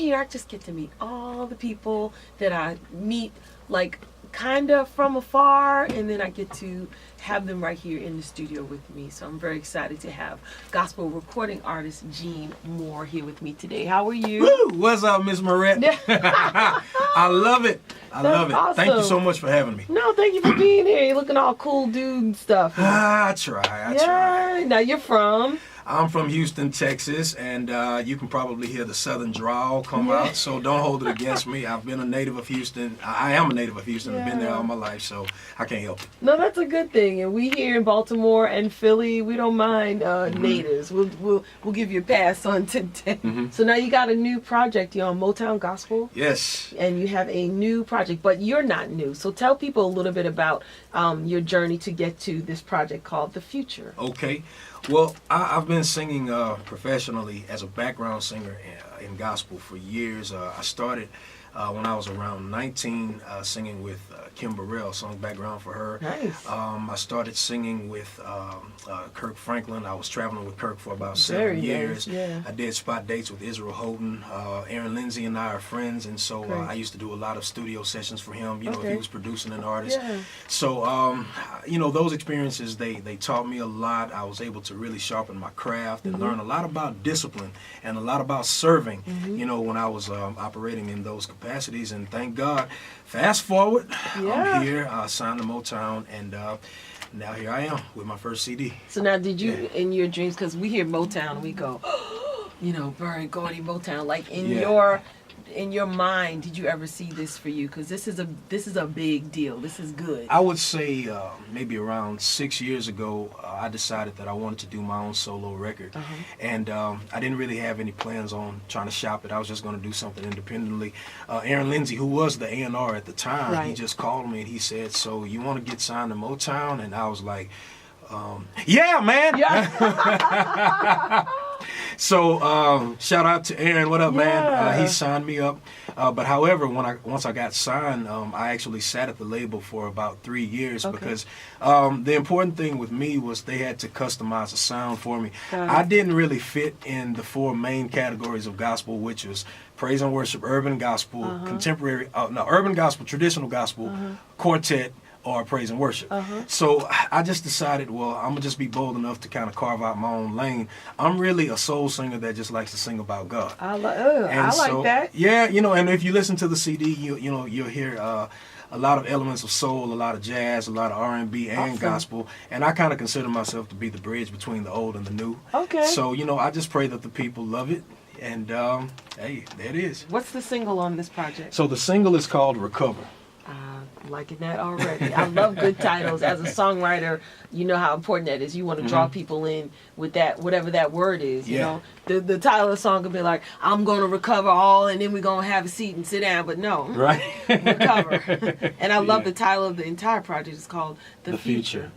here, I just get to meet all the people that I meet, like, kind of from afar, and then I get to have them right here in the studio with me. So I'm very excited to have gospel recording artist Gene Moore here with me today. How are you? Woo! What's up, Miss Mourette? I love it. I love it. Awesome. Thank you so much for having me. No, thank you for being here. You're looking all cool dude and stuff. I try. Now you're from? I'm from Houston, Texas, and you can probably hear the southern drawl come out, so don't hold it against me. I've been a native of Houston. I am a native of Houston. I've been there all my life, so I can't help it. No, that's a good thing. And we here in Baltimore and Philly, we don't mind natives. We'll give you a pass on today. So now you got a new project. You're on Motown Gospel. Yes. And you have a new project, but you're not new. So tell people a little bit about your journey to get to this project called The Future. Okay. Well, I've been singing professionally as a background singer in gospel for years. I started when I was around 19 singing with Kim Burrell, sung background for her. Nice. I started singing with Kirk Franklin. I was traveling with Kirk for about 7 Very years. nice, yeah. I did spot dates with Israel Houghton. Aaron Lindsay and I are friends, and so I used to do a lot of studio sessions for him, you know, if he was producing an artist. Yeah. So, you know, those experiences, they taught me a lot. I was able to really sharpen my craft and learn a lot about discipline and a lot about serving, you know, when I was operating in those capacities. And thank God, fast forward, I'm here, signed to Motown, and now here I am with my first CD. So now, did you, in your dreams, because we hear Motown, we go, you know, Burry, Gordy, Motown, like in your mind, did you ever see this for you? Because this is a big deal. This is good. I would say maybe around 6 years ago, I decided that I wanted to do my own solo record. And I didn't really have any plans on trying to shop it. I was just going to do something independently. Aaron Lindsay, who was the A&R at the time, he just called me and he said, "So you want to get signed to Motown?" And I was like, yeah, man. Yeah. So shout out to Aaron. What up, man? He signed me up. But however, once I got signed, I actually sat at the label for about 3 years because the important thing with me was they had to customize the sound for me. I didn't really fit in the 4 main categories of gospel, which was praise and worship, urban gospel, contemporary, urban gospel, traditional gospel, quartet, or praise and worship. So I just decided, well, I'm gonna just be bold enough to kind of carve out my own lane. I'm really a soul singer that just likes to sing about God. I like that. Yeah, you know, and if you listen to the CD, you know, you'll hear a lot of elements of soul, a lot of jazz, a lot of R&B and gospel, and I kind of consider myself to be the bridge between the old and the new. Okay. So, you know, I just pray that the people love it, and hey, there it is. What's the single on this project? So the single is called Recover. Liking that already. I love good titles. As a songwriter, you know how important that is. You want to draw people in with that, whatever that word is. You know, the title of the song could be like, "I'm going to recover all, and then we're going to have a seat and sit down." But no, recover. And I love the title of the entire project. It's called The Future.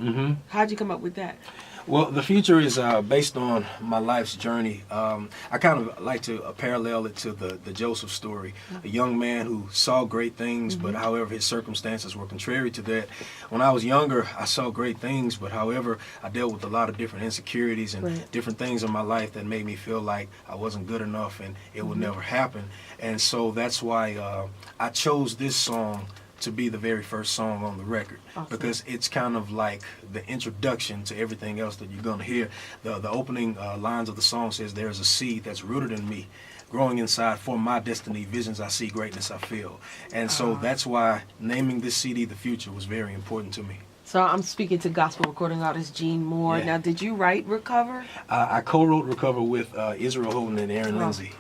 How'd you come up with that? Well, The Future is based on my life's journey. I kind of like to parallel it to the Joseph story. A young man who saw great things, but however his circumstances were contrary to that. When I was younger, I saw great things, but however I dealt with a lot of different insecurities and different things in my life that made me feel like I wasn't good enough and it would never happen. And so that's why I chose this song to be the very first song on the record, because it's kind of like the introduction to everything else that you're going to hear. The opening lines of the song says, "There's a seed that's rooted in me, growing inside for my destiny, visions I see, greatness I feel." And so that's why naming this CD The Future was very important to me. So I'm speaking to gospel recording artist Gene Moore. Now, did you write Recover? I co-wrote Recover with Israel Houghton and Aaron Lindsay.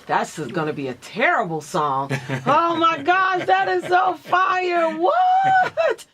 That's going to be a terrible song. Oh my gosh, that is so fire. What?